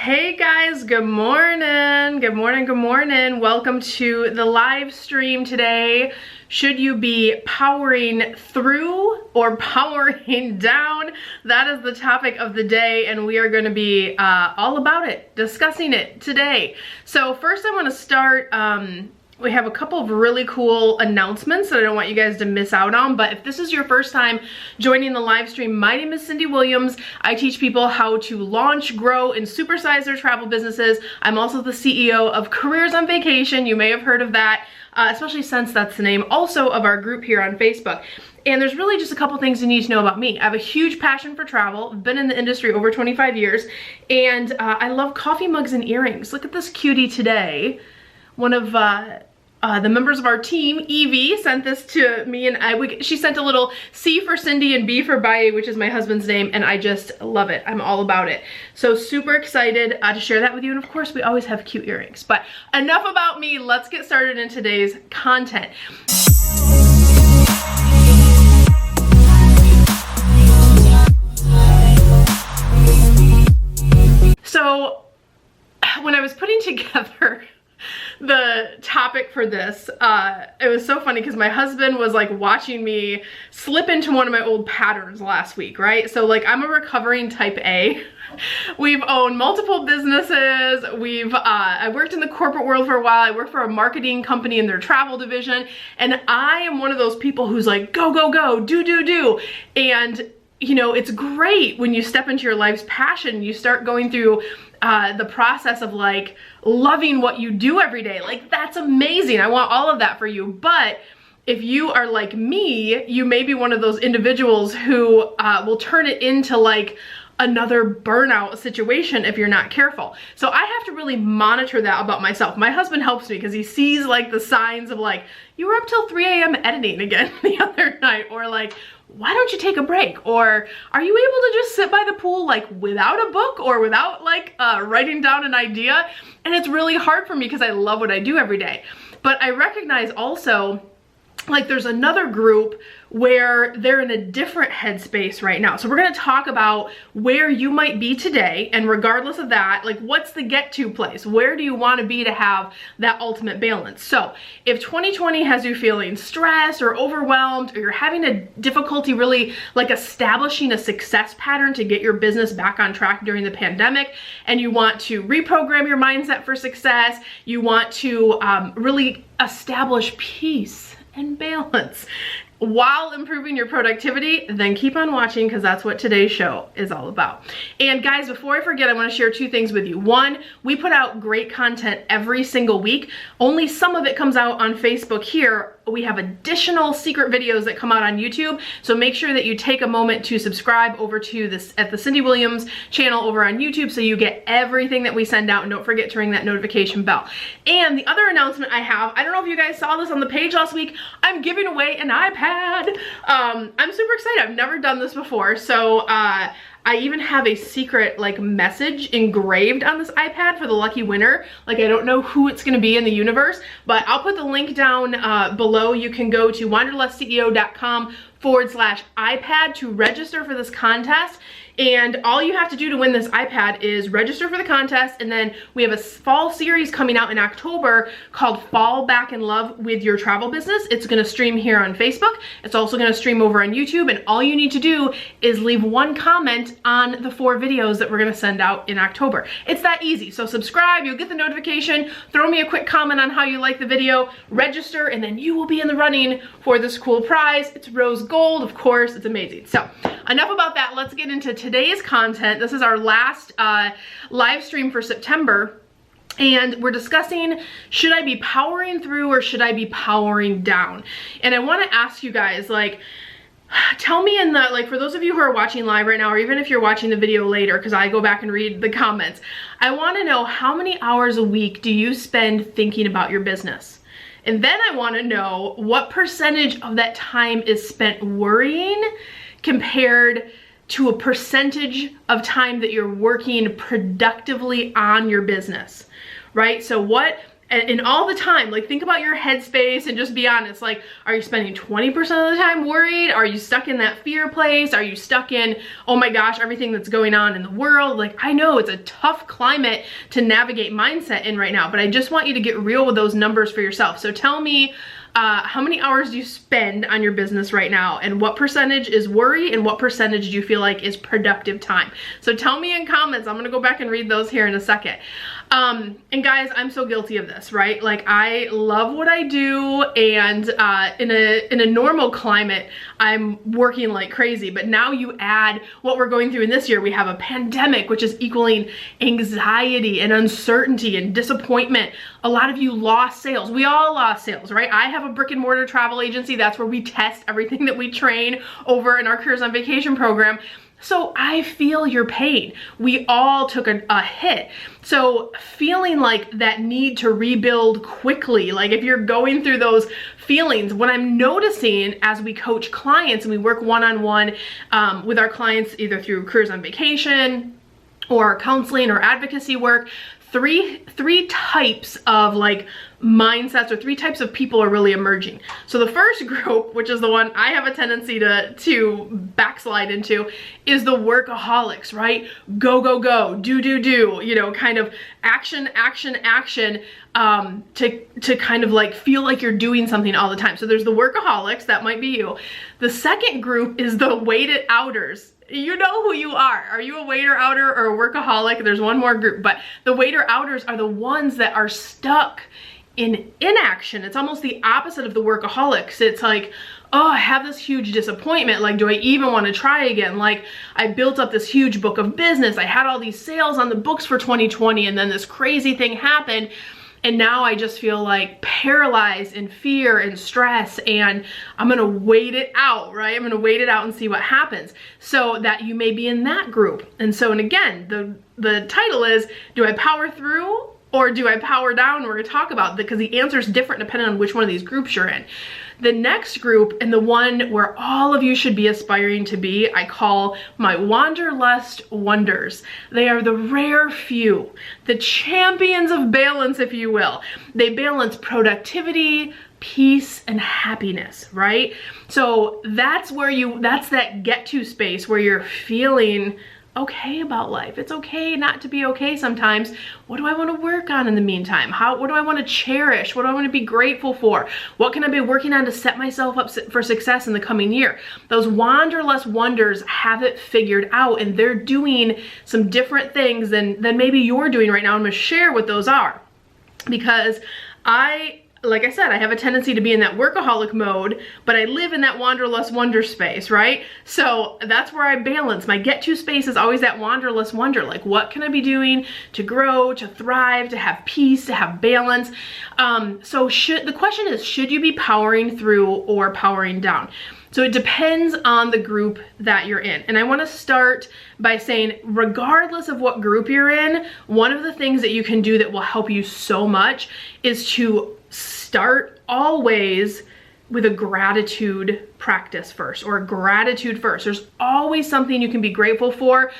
Hey guys, good morning. Good morning, good morning. Welcome to the live stream today. Should you be powering through or powering down? That is the topic of the day, and we are going to be all about it, discussing it today. So first I want to start, we have a couple of really cool announcements that I don't want you guys to miss out on, but if this is your first time joining the live stream, my name is Cyndi Williams. I teach people how to launch, grow, and supersize their travel businesses. I'm also the CEO of Careers on Vacation. You may have heard of that, especially since that's the name also of our group here on Facebook. And there's really just a couple things you need to know about me. I have a huge passion for travel. I've been in the industry over 25 years, and I love coffee mugs and earrings. Look at this cutie today. One of the members of our team, Evie, sent this to me, and she sent a little C for Cyndi and B for Baye, which is my husband's name, and I just love it. I'm all about it. So super excited to share that with you, and of course we always have cute earrings. But enough about me, let's get started in today's content. So when I was putting together the topic for this, it was so funny because my husband was like watching me slip into one of my old patterns last week, right? So like, I'm a recovering type A. We've owned multiple businesses. I worked in the corporate world for a while. I worked for a marketing company in their travel division, and I am one of those people who's like, go, go, go, do, do, do. And you know, it's great when you step into your life's passion, you start going through the process of like loving what you do every day. Like, that's amazing. I want all of that for you. But if you are like me, you may be one of those individuals who will turn it into like another burnout situation if you're not careful. So I have to really monitor that about myself. My husband helps me because he sees like the signs of like, you were up till 3 a.m. editing again the other night, or like, why don't you take a break? Or are you able to just sit by the pool like without a book or without like writing down an idea? And it's really hard for me because I love what I do every day. But I recognize also, like, there's another group where they're in a different headspace right now. So we're going to talk about where you might be today, and regardless of that, like, what's the get to place? Where do you want to be to have that ultimate balance? So if 2020 has you feeling stressed or overwhelmed, or you're having a difficulty really like establishing a success pattern to get your business back on track during the pandemic, and you want to reprogram your mindset for success, you want to really establish peace and balance while improving your productivity, then keep on watching, because that's what today's show is all about. And guys, before I forget, I want to share two things with you. One, we put out great content every single week. Only some of it comes out on Facebook here. We have additional secret videos that come out on YouTube, so make sure that you take a moment to subscribe over to this at the Cyndi Williams channel over on YouTube, so you get everything that we send out, and don't forget to ring that notification bell. And the other announcement I have, I don't know if you guys saw this on the page last week, I'm giving away an iPad. I'm super excited. I've never done this before, so I even have a secret like message engraved on this iPad for the lucky winner. Like, I don't know who it's going to be in the universe, but I'll put the link down below. You can go to wanderlessceo.com/iPad to register for this contest. And all you have to do to win this iPad is register for the contest, and then we have a fall series coming out in October called Fall Back in Love with Your Travel Business. It's going to stream here on Facebook. It's also going to stream over on YouTube, and all you need to do is leave one comment on the 4 videos that we're going to send out in October. It's that easy. So subscribe, you'll get the notification, throw me a quick comment on how you like the video, register, and then you will be in the running for this cool prize. It's rose gold, of course. It's amazing. So enough about that. Let's get into today's content. This is our last live stream for September, and we're discussing, should I be powering through or should I be powering down? And I want to ask you guys, like, tell me in the, like, for those of you who are watching live right now, or even if you're watching the video later, because I go back and read the comments, I want to know, how many hours a week do you spend thinking about your business? And then I want to know what percentage of that time is spent worrying compared to a percentage of time that you're working productively on your business, right? So what and all the time, like think about your headspace and just be honest. Like, are you spending 20% of the time worried? Are you stuck in that fear place? Are you stuck in, oh my gosh, everything that's going on in the world? Like, I know it's a tough climate to navigate mindset in right now, but I just want you to get real with those numbers for yourself. So tell me, how many hours do you spend on your business right now, and what percentage is worry and what percentage do you feel like is productive time? So tell me in comments. I'm gonna go back and read those here in a second. And guys, I'm so guilty of this, right? Like, I love what I do, and in a normal climate, I'm working like crazy, but now you add what we're going through in this year. We have a pandemic, which is equaling anxiety and uncertainty and disappointment. A lot of you lost sales. We all lost sales, right? I have a brick and mortar travel agency. That's where we test everything that we train over in our Careers on Vacation program. So I feel your pain. We all took a hit. So feeling like that need to rebuild quickly, like if you're going through those feelings, what I'm noticing as we coach clients and we work one-on-one with our clients, either through Careers on Vacation or counseling or advocacy work, three types of like mindsets, or three types of people are really emerging. So the first group, which is the one I have a tendency to backslide into, is the workaholics, right? Go, go, go, do, you know, kind of action, action, action, to kind of like feel like you're doing something all the time. So there's the workaholics, that might be you. The second group is the waited outers. You know who you are. Are you a waiter outer or a workaholic? There's one more group, but the waiter outers are the ones that are stuck in inaction. It's almost the opposite of the workaholics. It's like, oh, I have this huge disappointment. Like, do I even want to try again? Like, I built up this huge book of business. I had all these sales on the books for 2020, and then this crazy thing happened. And now I just feel like paralyzed in fear and stress, and I'm gonna wait it out, right? I'm gonna wait it out and see what happens. So that you may be in that group. And so, and again, the title is, do I power through or do I power down? We're gonna talk about that because the answer is different depending on which one of these groups you're in. The next group, and the one where all of you should be aspiring to be, I call my wanderlust wonders. They are the rare few, the champions of balance, if you will. They balance productivity, peace, and happiness, right? So that's that get to space where you're feeling okay about life. It's okay not to be okay sometimes. What do I want to work on in the meantime? What do I want to cherish? What do I want to be grateful for? What can I be working on to set myself up for success in the coming year? Those wanderlust wonders have it figured out, and they're doing some different things than maybe you're doing right now. I'm going to share what those are, because like I said, I have a tendency to be in that workaholic mode, but I live in that wanderlust wonder space, right? So that's where I balance. My get to space is always that wanderlust wonder. Like, what can I be doing to grow, to thrive, to have peace, to have balance? So the question is, should you be powering through or powering down? So it depends on the group that you're in. And I want to start by saying, regardless of what group you're in, one of the things that you can do that will help you so much is to start always with a gratitude practice first, or gratitude first. There's always something you can be grateful for.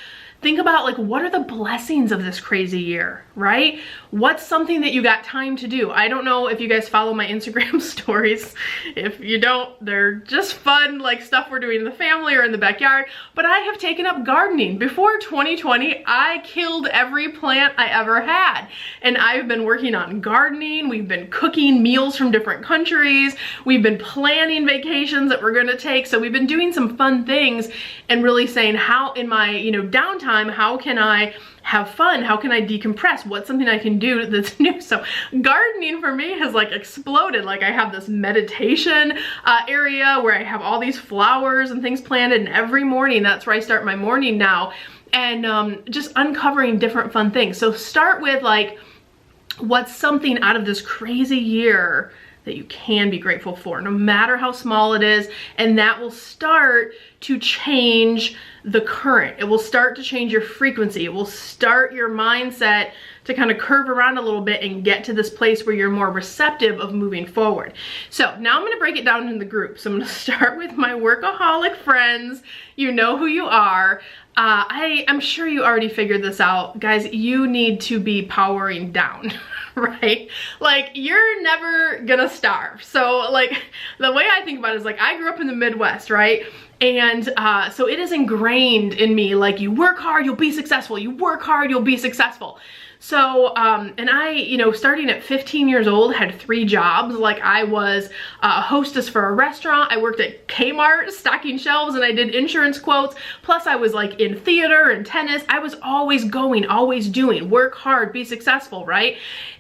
Think about, like, what are the blessings of this crazy year, right? What's something that you got time to do? I don't know if you guys follow my Instagram stories. If you don't, they're just fun, like stuff we're doing in the family or in the backyard. But I have taken up gardening. Before 2020, I killed every plant I ever had. And I've been working on gardening. We've been cooking meals from different countries. We've been planning vacations that we're gonna take. So we've been doing some fun things and really saying, how in my, downtime, how can I have fun? How can I decompress? What's something I can do that's new? So gardening for me has like exploded. Like, I have this meditation area where I have all these flowers and things planted, and every morning that's where I start my morning now, and just uncovering different fun things. So start with, like, what's something out of this crazy year that you can be grateful for, no matter how small it is, and that will start to change the current. It will start to change your frequency. It will start your mindset to kind of curve around a little bit and get to this place where you're more receptive of moving forward. So now I'm gonna break it down in the groups. I'm gonna start with my workaholic friends. You know who you are. I'm sure you already figured this out. Guys, you need to be powering down, right? Like, you're never gonna starve. So like, the way I think about it is like, I grew up in the Midwest, right? And so it is ingrained in me, like, you work hard, you'll be successful. You work hard, you'll be successful. So, and I, you know, starting at 15 years old, had 3 jobs. Like, I was a hostess for a restaurant. I worked at Kmart stocking shelves, and I did insurance quotes. Plus I was like in theater and tennis. I was always going, always doing, work hard, be successful, right?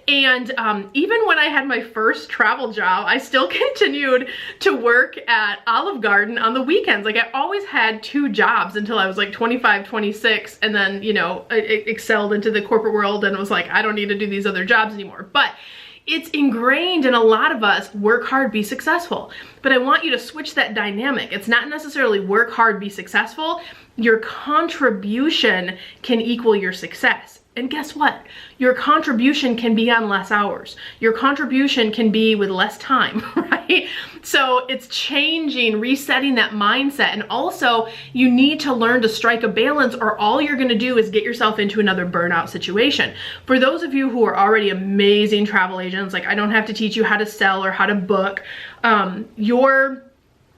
And even when I had my first travel job, I still continued to work at Olive Garden on the weekends. Like, I always had 2 jobs until I was like 25, 26, and then, you know, I excelled into the corporate world and was like, I don't need to do these other jobs anymore. But it's ingrained in a lot of us, work hard, be successful. But I want you to switch that dynamic. It's not necessarily work hard, be successful. Your contribution can equal your success. And guess what? Your contribution can be on less hours. Your contribution can be with less time, right? So it's changing, resetting that mindset. And also, you need to learn to strike a balance, or all you're gonna do is get yourself into another burnout situation. For those of you who are already amazing travel agents, like, I don't have to teach you how to sell or how to book,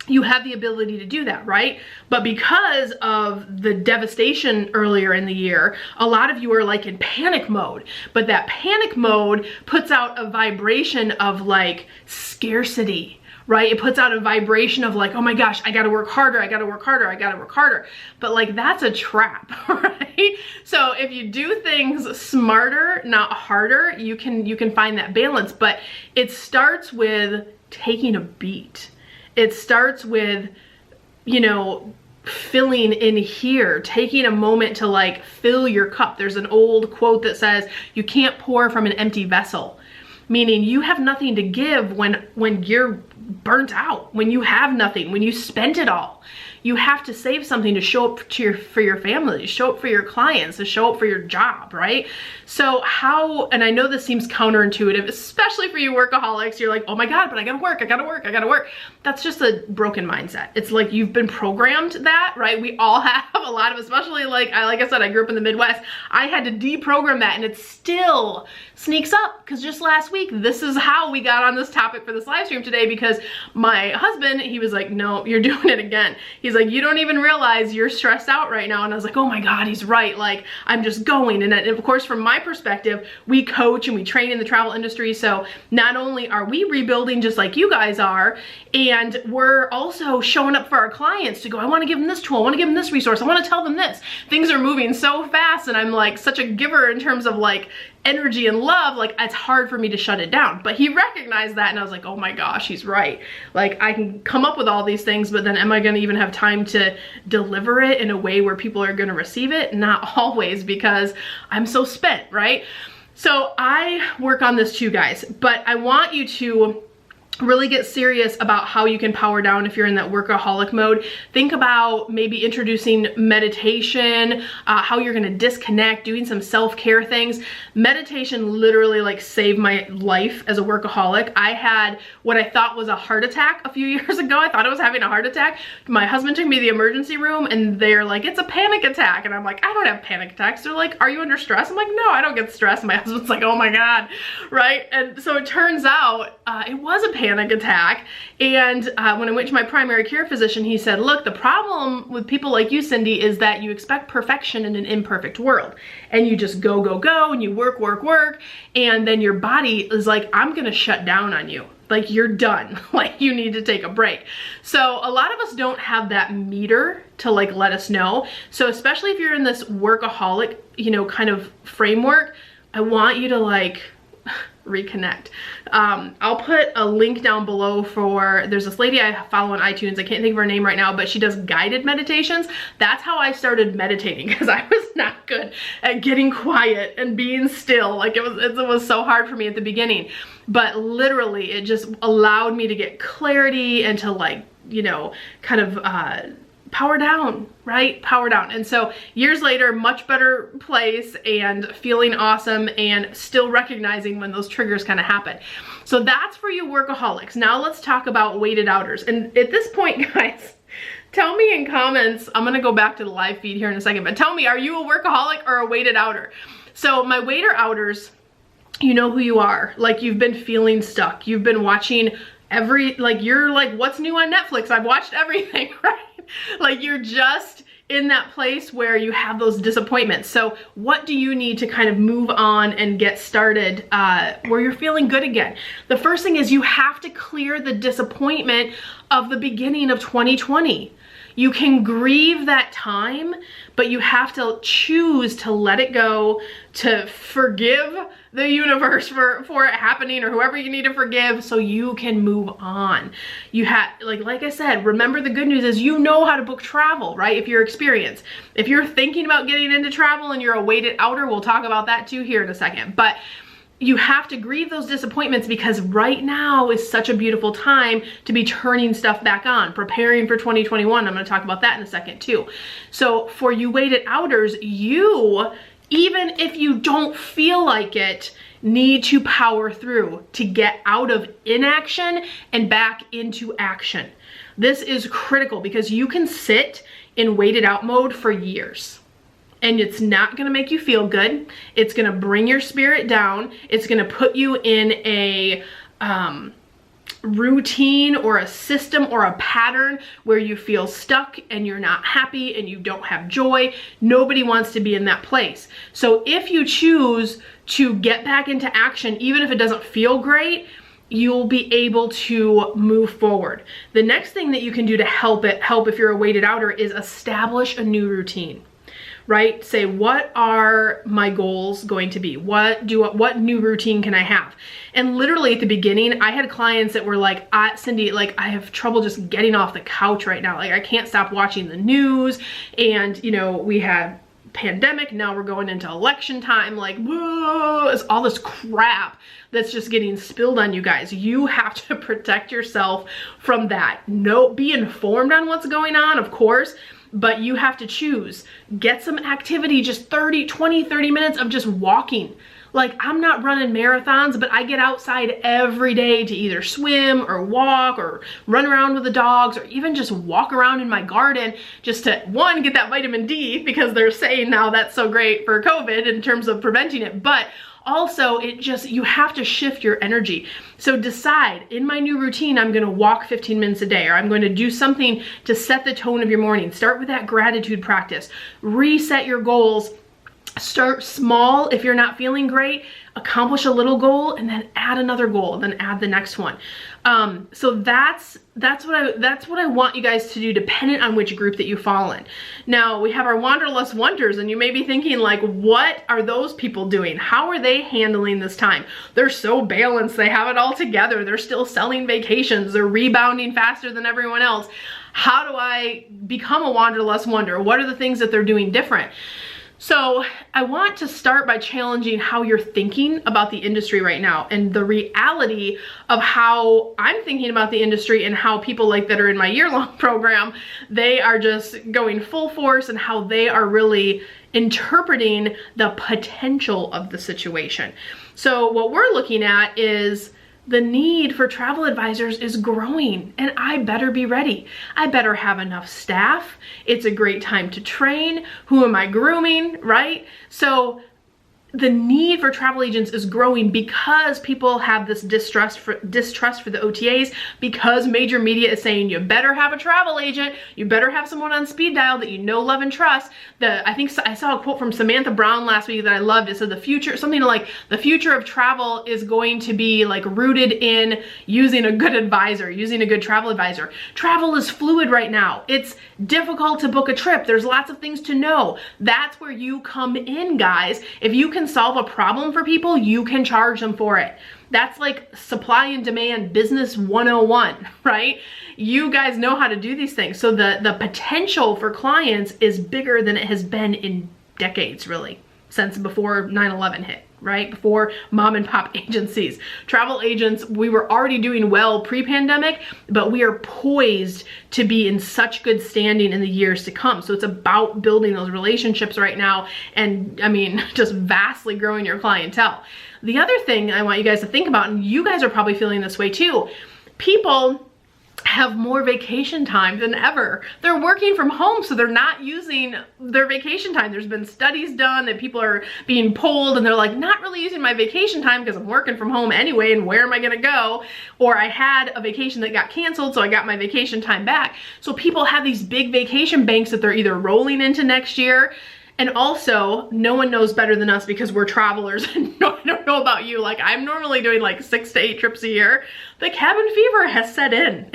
you have the ability to do that, right? But because of the devastation earlier in the year, a lot of you are like in panic mode. But that panic mode puts out a vibration of like scarcity, right? It puts out a vibration of like, oh my gosh, I gotta work harder, I gotta work harder, I gotta work harder. But like, that's a trap, right? So if you do things smarter, not harder, you can find that balance. But it starts with taking a beat. It starts with, you know, filling in here, taking a moment to like fill your cup. There's an old quote that says, you can't pour from an empty vessel, meaning you have nothing to give when you're burnt out, when you have nothing, when you spent it all. You have to save something to show up to for your family, to show up for your clients, to show up for your job, right? So how, and I know this seems counterintuitive, especially for you workaholics, you're like, oh my God, but I gotta work, I gotta work, I gotta work. That's just a broken mindset. It's like you've been programmed that, right? We all have, a lot of, especially like I said, I grew up in the Midwest. I had to deprogram that, and it still sneaks up, because just last week, this is how we got on this topic for this live stream today, because my husband, he was like, no, you're doing it again. He's like, you don't even realize you're stressed out right now. And I was like, oh my God, he's right. Like, I'm just going. And of course, from my perspective, we coach and we train in the travel industry. So not only are we rebuilding just like you guys are, and we're also showing up for our clients to go, I want to give them this tool, I want to give them this resource, I want to tell them this. Things are moving so fast, and I'm like such a giver in terms of like energy and love, like it's hard for me to shut it down. But he recognized that, and I was like, oh my gosh, he's right. Like, I can come up with all these things, but then am I gonna even have time to deliver it in a way where people are gonna receive it? Not always, because I'm so spent, right? So I work on this too, guys, but I want you to really get serious about how you can power down if you're in that workaholic mode. Think about maybe introducing meditation, how you're gonna disconnect, doing some self-care things. Meditation literally like saved my life as a workaholic. I had what I thought was a heart attack a few years ago. I thought I was having a heart attack. My husband took me to the emergency room, and they're like, it's a panic attack. And I'm like, I don't have panic attacks. They're like, are you under stress? I'm like, no, I don't get stressed. My husband's like, oh my God, right? And so it turns out it was a panic attack. And when I went to my primary care physician, he said, look, the problem with people like you, Cyndi, is that you expect perfection in an imperfect world. And you just go, go, go, and you work, work, work. And then your body is like, I'm gonna shut down on you. Like, you're done. Like, you need to take a break. So a lot of us don't have that meter to like let us know. So especially if you're in this workaholic, you know, kind of framework, I want you to like reconnect. I'll put a link down below for, there's this lady I follow on iTunes, I can't think of her name right now, but she does guided meditations. That's how I started meditating, because I was not good at getting quiet and being still. Like, it was so hard for me at the beginning, but literally it just allowed me to get clarity and to like, you know, kind of power down, right? Power down. And so years later, much better place and feeling awesome, and still recognizing when those triggers kind of happen. So that's for you workaholics. Now let's talk about weighted outers. And at this point, guys, tell me in comments, I'm gonna go back to the live feed here in a second, but tell me, are you a workaholic or a weighted outer? So my weighted outers, you know who you are. Like, you've been feeling stuck. You've been watching you're like, what's new on Netflix? I've watched everything, right? Like, you're just in that place where you have those disappointments. So what do you need to kind of move on and get started where you're feeling good again? The first thing is you have to clear the disappointment of the beginning of 2020. You can grieve that time, but you have to choose to let it go, to forgive the universe for it happening, or whoever you need to forgive, so you can move on. You have, like I said, remember, the good news is you know how to book travel, right? If you're experienced. If you're thinking about getting into travel and you're a weighted outer, we'll talk about that too here in a second. But you have to grieve those disappointments, because right now is such a beautiful time to be turning stuff back on, preparing for 2021. I'm going to talk about that in a second too. So for you weighted outers, you, even if you don't feel like it, need to power through to get out of inaction and back into action. This is critical, because you can sit in weighted out mode for years. And it's not gonna make you feel good. It's gonna bring your spirit down. It's gonna put you in a routine or a system or a pattern where you feel stuck and you're not happy and you don't have joy. Nobody wants to be in that place. So if you choose to get back into action, even if it doesn't feel great, you'll be able to move forward. The next thing that you can do to help if you're a weighted outer, is establish a new routine. Right? Say, what are my goals going to be? What new routine can I have? And literally at the beginning, I had clients that were like, Cyndi, like, I have trouble just getting off the couch right now. Like, I can't stop watching the news. And, you know, we had pandemic, now we're going into election time. Like, whoa, it's all this crap that's just getting spilled on you guys. You have to protect yourself from that. Be informed on what's going on, of course, but you have to choose. Get some activity, just 20, 30 minutes of just walking. Like, I'm not running marathons, but I get outside every day to either swim or walk or run around with the dogs, or even just walk around in my garden, just to, one, get that vitamin D, because they're saying now that's so great for COVID in terms of preventing it, but also you have to shift your energy. So decide, in my new routine, I'm gonna walk 15 minutes a day, or I'm going to do something to set the tone of your morning. Start with that gratitude practice. Reset your goals. Start small. If you're not feeling great, accomplish a little goal, and then add another goal, then add the next one. So that's what I want you guys to do, dependent on which group that you fall in. Now, we have our Wanderlust Wonders, and you may be thinking, like, what are those people doing? How are they handling this time? They're so balanced. They have it all together. They're still selling vacations. They're rebounding faster than everyone else. How do I become a Wanderlust Wonder? What are the things that they're doing different? So I want to start by challenging how you're thinking about the industry right now, and the reality of how I'm thinking about the industry, and how people that are in my year-long program, they are just going full force, and how they are really interpreting the potential of the situation. So what we're looking at is the need for travel advisors is growing, and I better be ready. I better have enough staff. It's a great time to train. Who am I grooming, right? So the need for travel agents is growing, because people have this distrust for the OTAs, because major media is saying you better have a travel agent, you better have someone on speed dial that you know, love, and trust. I think I saw a quote from Samantha Brown last week that I loved. It said the future, something like, the future of travel is going to be like rooted in using a good advisor, using a good travel advisor. Travel is fluid right now. It's difficult to book a trip. There's lots of things to know. That's where you come in, guys. If you can solve a problem for people, you can charge them for it. That's like supply and demand business 101, right? You guys know how to do these things. So the potential for clients is bigger than it has been in decades, really, since before 9/11 hit, right? Before mom and pop agencies. Travel agents, we were already doing well pre-pandemic, but we are poised to be in such good standing in the years to come. So it's about building those relationships right now, and I mean, just vastly growing your clientele. The other thing I want you guys to think about, and you guys are probably feeling this way too, people have more vacation time than ever. They're working from home, so they're not using their vacation time. There's been studies done that people are being polled and they're like, not really using my vacation time because I'm working from home anyway, and where am I gonna go? Or I had a vacation that got canceled, so I got my vacation time back. So people have these big vacation banks that they're either rolling into next year. And also, no one knows better than us because we're travelers. And I don't know about you, like I'm normally doing like 6 to 8 trips a year. The cabin fever has set in.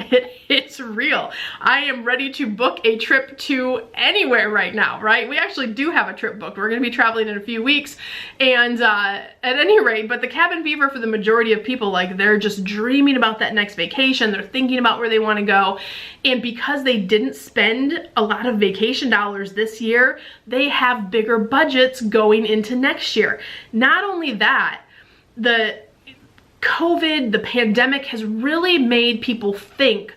It's real. I am ready to book a trip to anywhere right now, right? We actually do have a trip booked. We're gonna be traveling in a few weeks. And at any rate, but the cabin fever for the majority of people, like they're just dreaming about that next vacation. They're thinking about where they wanna go. And because they didn't spend a lot of vacation dollars this year, they have bigger budgets going into next year. Not only that, the COVID, the pandemic has really made people think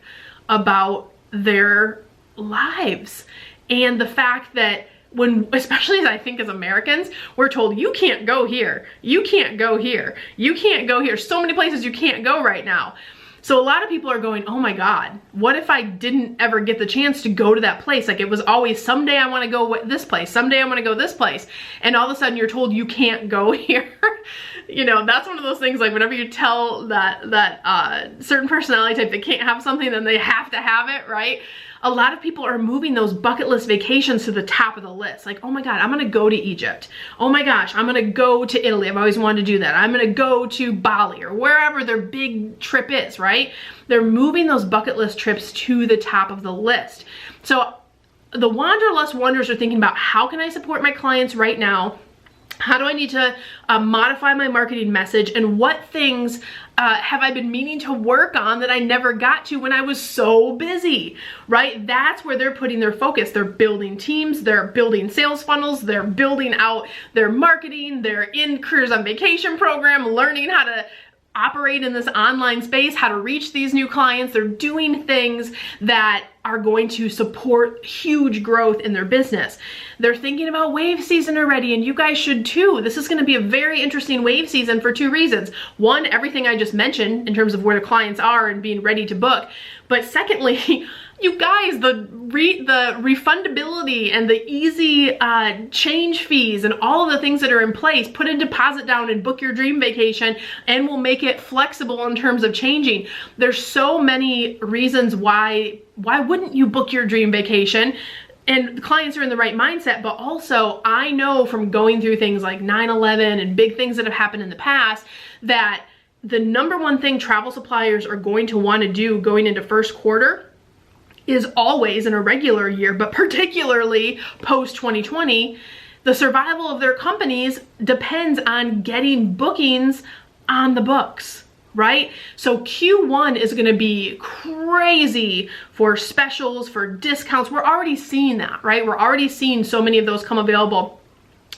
about their lives. And the fact that when, especially as I think as Americans, we're told you can't go here, you can't go here, you can't go here. So many places you can't go right now. So a lot of people are going, oh my God, what if I didn't ever get the chance to go to that place? Like it was always, someday I wanna go this place, someday I wanna go this place. And all of a sudden you're told you can't go here. You know, that's one of those things, like whenever you tell that certain personality type they can't have something, then they have to have it, right? A lot of people are moving those bucket list vacations to the top of the list. Like, oh my God, I'm gonna go to Egypt. Oh my gosh, I'm gonna go to Italy. I've always wanted to do that. I'm gonna go to Bali or wherever their big trip is, right? They're moving those bucket list trips to the top of the list. So the Wanderlust Wonders are thinking about, how can I support my clients right now? How do I need to modify my marketing message? And what things have I been meaning to work on that I never got to when I was so busy, right? That's where they're putting their focus. They're building teams, they're building sales funnels, they're building out their marketing, they're in Careers on Vacation program, learning how to operate in this online space, how to reach these new clients. They're doing things that are going to support huge growth in their business. They're thinking about wave season already, and you guys should too. This is going to be a very interesting wave season for 2 reasons. One, everything I just mentioned in terms of where the clients are and being ready to book. But secondly, you guys, the refundability and the easy change fees and all of the things that are in place, put a deposit down and book your dream vacation, and we'll make it flexible in terms of changing. There's so many reasons why wouldn't you book your dream vacation? And the clients are in the right mindset, but also I know from going through things like 9/11 and big things that have happened in the past, that the #1 thing travel suppliers are going to want to do going into first quarter is always, in a regular year, but particularly post 2020, the survival of their companies depends on getting bookings on the books, right? So Q1 is gonna be crazy for specials, for discounts. We're already seeing that, right? We're already seeing so many of those come available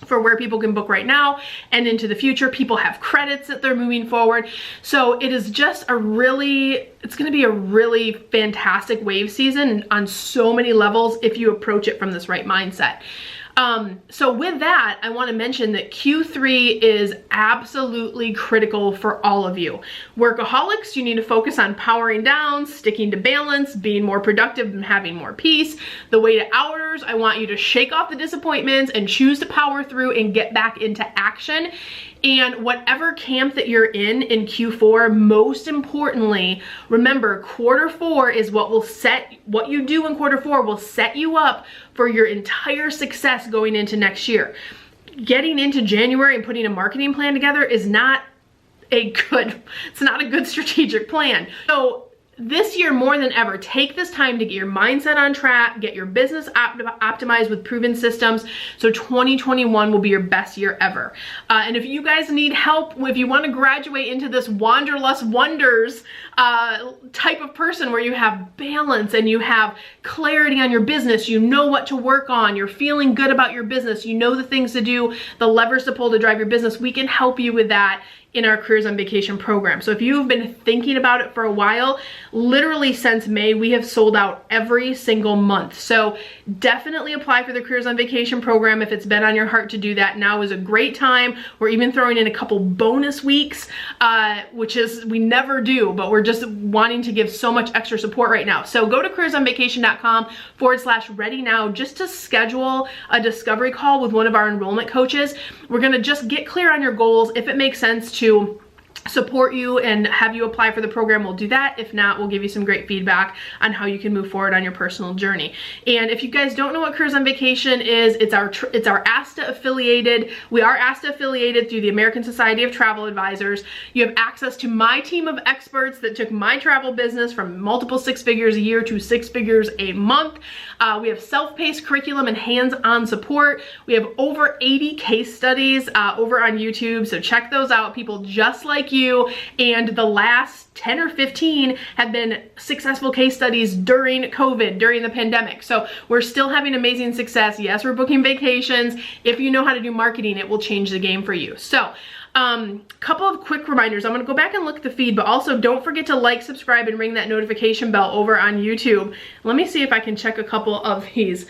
for where people can book right now and into the future. People have credits that they're moving forward. So it is just it's gonna be a really fantastic wave season on so many levels if you approach it from this right mindset. So with that, I want to mention that Q3 is absolutely critical for all of you. Workaholics, you need to focus on powering down, sticking to balance, being more productive and having more peace. The way to outers, I want you to shake off the disappointments and choose to power through and get back into action. And whatever camp that you're in Q4, most importantly, remember Q4 is what you do in Q4 will set you up for your entire success going into next year. Getting into January and putting a marketing plan together is not a good strategic plan. So this year more than ever, take this time to get your mindset on track, get your business optimized with proven systems, so 2021 will be your best year ever. And if you guys need help, if you want to graduate into this Wanderlust Wonders type of person where you have balance and you have clarity on your business, you know what to work on, you're feeling good about your business, you know the things to do, the levers to pull to drive your business, we can help you with that in our Careers on Vacation program. So if you've been thinking about it for a while, literally since May, we have sold out every single month. So definitely apply for the Careers on Vacation program if it's been on your heart to do that. Now is a great time. We're even throwing in a couple bonus weeks, which is, we never do, but we're just wanting to give so much extra support right now. So go to careersonvacation.com/ready now just to schedule a discovery call with one of our enrollment coaches. We're gonna just get clear on your goals. If it makes sense to support you and have you apply for the program, we'll do that. If not, we'll give you some great feedback on how you can move forward on your personal journey. And if you guys don't know what Careers on Vacation is, it's our ASTA affiliated. We are ASTA affiliated through the American Society of Travel Advisors. You have access to my team of experts that took my travel business from multiple 6 figures a year to 6 figures a month. We have self-paced curriculum and hands-on support. We have over 80 case studies over on YouTube, so check those out. People just like you, and the last 10 or 15 have been successful case studies during COVID, during the pandemic. So we're still having amazing success. Yes, we're booking vacations. If you know how to do marketing, it will change the game for you. So couple of quick reminders. I'm gonna go back and look at the feed, but also don't forget to like, subscribe, and ring that notification bell over on YouTube. Let me see if I can check a couple of these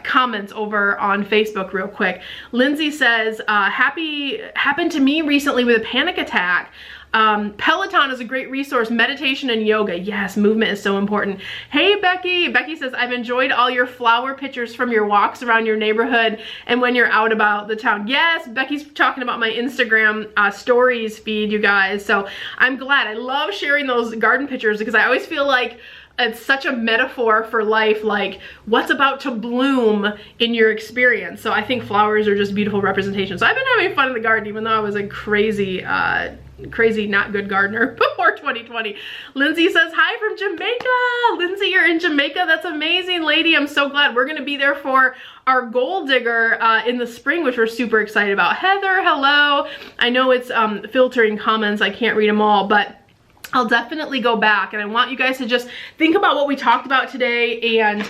comments over on Facebook real quick. Lindsay says, happened to me recently with a panic attack. Peloton is a great resource. Meditation and yoga. Yes, movement is so important. Hey, Becky. Becky says, I've enjoyed all your flower pictures from your walks around your neighborhood and when you're out about the town. Yes, Becky's talking about my Instagram stories feed, you guys. So I'm glad. I love sharing those garden pictures because I always feel like it's such a metaphor for life, like what's about to bloom in your experience. So I think flowers are just beautiful representations. So I've been having fun in the garden, even though I was a crazy not good gardener before 2020. Lindsay says, hi from Jamaica. Lindsay, you're in Jamaica. That's amazing, lady. I'm so glad. We're going to be there for our goal digger in the spring, which we're super excited about. Heather, hello. I know it's filtering comments. I can't read them all, but I'll definitely go back, and I want you guys to just think about what we talked about today. And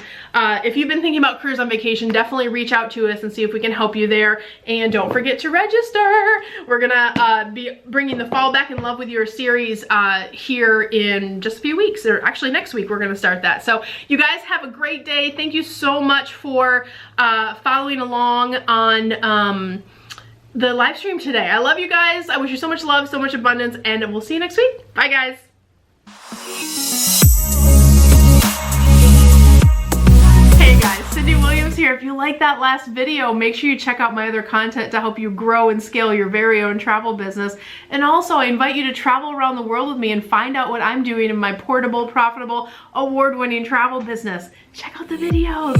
if you've been thinking about Careers on Vacation, definitely reach out to us and see if we can help you there. And don't forget to register. We're gonna be bringing the Fall Back in Love with Your series here in just a few weeks, or actually next week we're gonna start that. So you guys have a great day. Thank you so much for following along on the live stream today. I love you guys. I wish you so much love, so much abundance, and we'll see you next week. Bye, guys. Hey guys, Cyndi Williams here. If you like that last video, make sure you check out my other content to help you grow and scale your very own travel business. And also, I invite you to travel around the world with me and find out what I'm doing in my portable, profitable, award-winning travel business. Check out the videos.